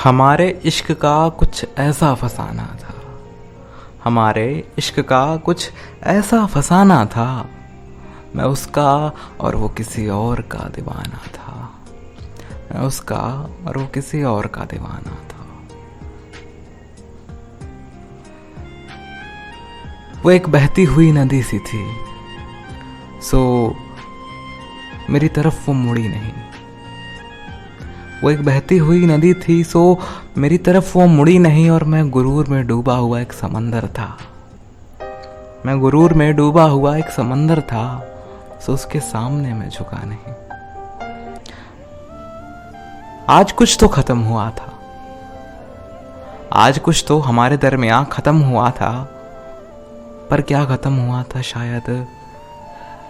हमारे इश्क का कुछ ऐसा फसाना था, हमारे इश्क का कुछ ऐसा फसाना था। मैं उसका और वो किसी और का दीवाना था। मैं उसका और वो किसी और का दीवाना था। वो एक बहती हुई नदी सी थी, सो मेरी तरफ वो मुड़ी नहीं। वो एक बहती हुई नदी थी, सो मेरी तरफ वो मुड़ी नहीं। और मैं गुरूर में डूबा हुआ एक समंदर था। मैं गुरूर में डूबा हुआ एक समंदर था, सो उसके सामने मैं झुका नहीं। आज कुछ तो खत्म हुआ था, आज कुछ तो हमारे दरमियान खत्म हुआ था, पर क्या खत्म हुआ था शायद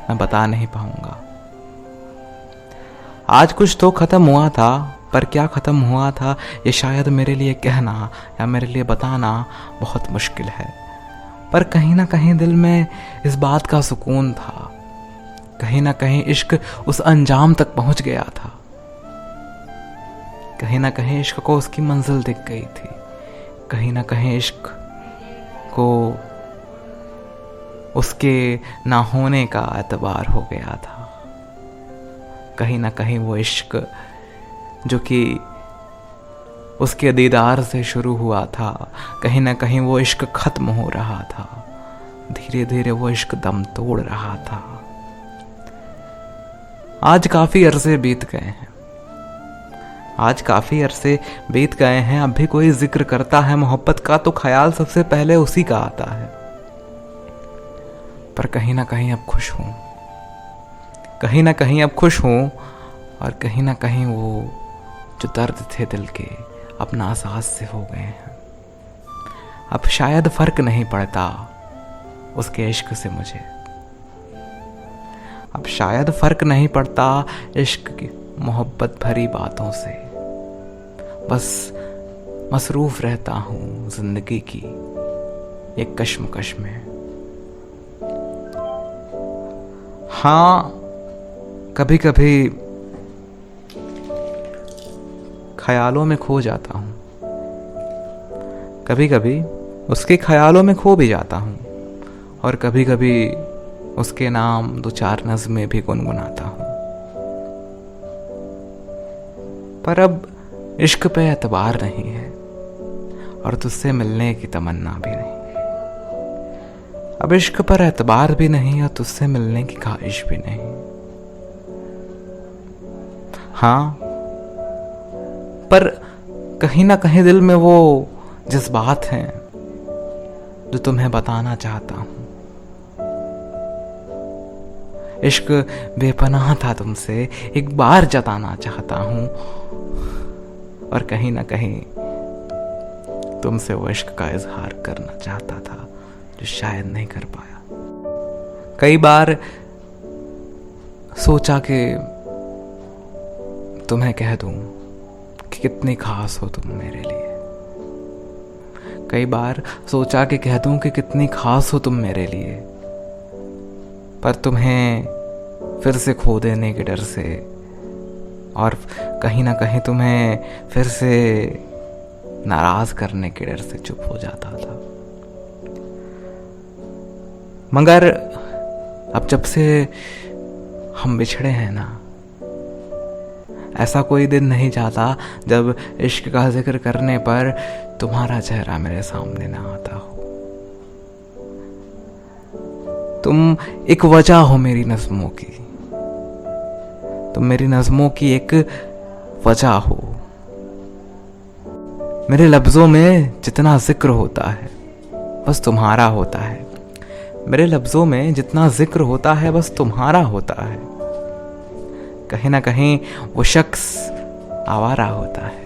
मैं बता नहीं पाऊंगा। आज कुछ तो खत्म हुआ था, पर क्या खत्म हुआ था ये शायद मेरे लिए कहना या मेरे लिए बताना बहुत मुश्किल है। पर कहीं ना कहीं दिल में इस बात का सुकून था, कहीं ना कहीं इश्क उस अंजाम तक पहुंच गया था। कहीं ना कहीं इश्क को उसकी मंजिल दिख गई थी। कहीं ना कहीं इश्क को उसके ना होने का एतबार हो गया था। कहीं ना कहीं वो इश्क जो कि उसके दीदार से शुरू हुआ था, कहीं ना कहीं वो इश्क खत्म हो रहा था। धीरे धीरे वो इश्क दम तोड़ रहा था। आज काफी अरसे बीत गए हैं, आज काफी अरसे बीत गए हैं। अब भी कोई जिक्र करता है मोहब्बत का तो ख्याल सबसे पहले उसी का आता है। पर कहीं ना कहीं अब खुश हूं, कहीं ना कहीं अब खुश हूं। और कहीं ना कहीं वो जो दर्द थे दिल के अब नासाज से हो गए हैं। अब शायद फर्क नहीं पड़ता उसके इश्क से मुझे। अब शायद फर्क नहीं पड़ता इश्क की मोहब्बत भरी बातों से। बस मसरूफ रहता हूं जिंदगी की एक कश्मकश में। हाँ, कभी कभी ख्यालों में खो जाता हूं, कभी कभी उसके ख्यालों में खो भी जाता हूं। और कभी कभी उसके नाम दो चार नज़्में भी गुनगुनाता हूं। पर अब इश्क पे एतबार नहीं है और तुझसे मिलने की तमन्ना भी नहीं। अब इश्क पर एतबार भी नहीं और तुझसे मिलने की ख्वाहिश भी नहीं। हाँ, पर कहीं ना कहीं दिल में वो जज्बात हैं जो तुम्हें बताना चाहता हूं। इश्क बेपनाह था तुमसे एक बार जताना चाहता हूं। और कहीं ना कहीं तुमसे वो इश्क का इजहार करना चाहता था जो शायद नहीं कर पाया। कई बार सोचा कि तुम्हें कह दूं कि कितनी खास हो तुम मेरे लिए। कई बार सोचा कि कह दूं कि कितनी खास हो तुम मेरे लिए। पर तुम्हें फिर से खो देने के डर से और कहीं ना कहीं तुम्हें फिर से नाराज करने के डर से चुप हो जाता था। मगर अब जब से हम बिछड़े हैं ना, ऐसा कोई दिन नहीं जाता जब इश्क का जिक्र करने पर तुम्हारा चेहरा मेरे सामने ना आता हो। तुम एक वजह हो मेरी नज़्मों की, तुम मेरी नज़्मों की एक वजह हो। मेरे लफ्ज़ों में जितना जिक्र होता है बस तुम्हारा होता है। मेरे लफ्ज़ों में जितना जिक्र होता है बस तुम्हारा होता है। कहीं ना कहीं वो शख्स आवारा होता है।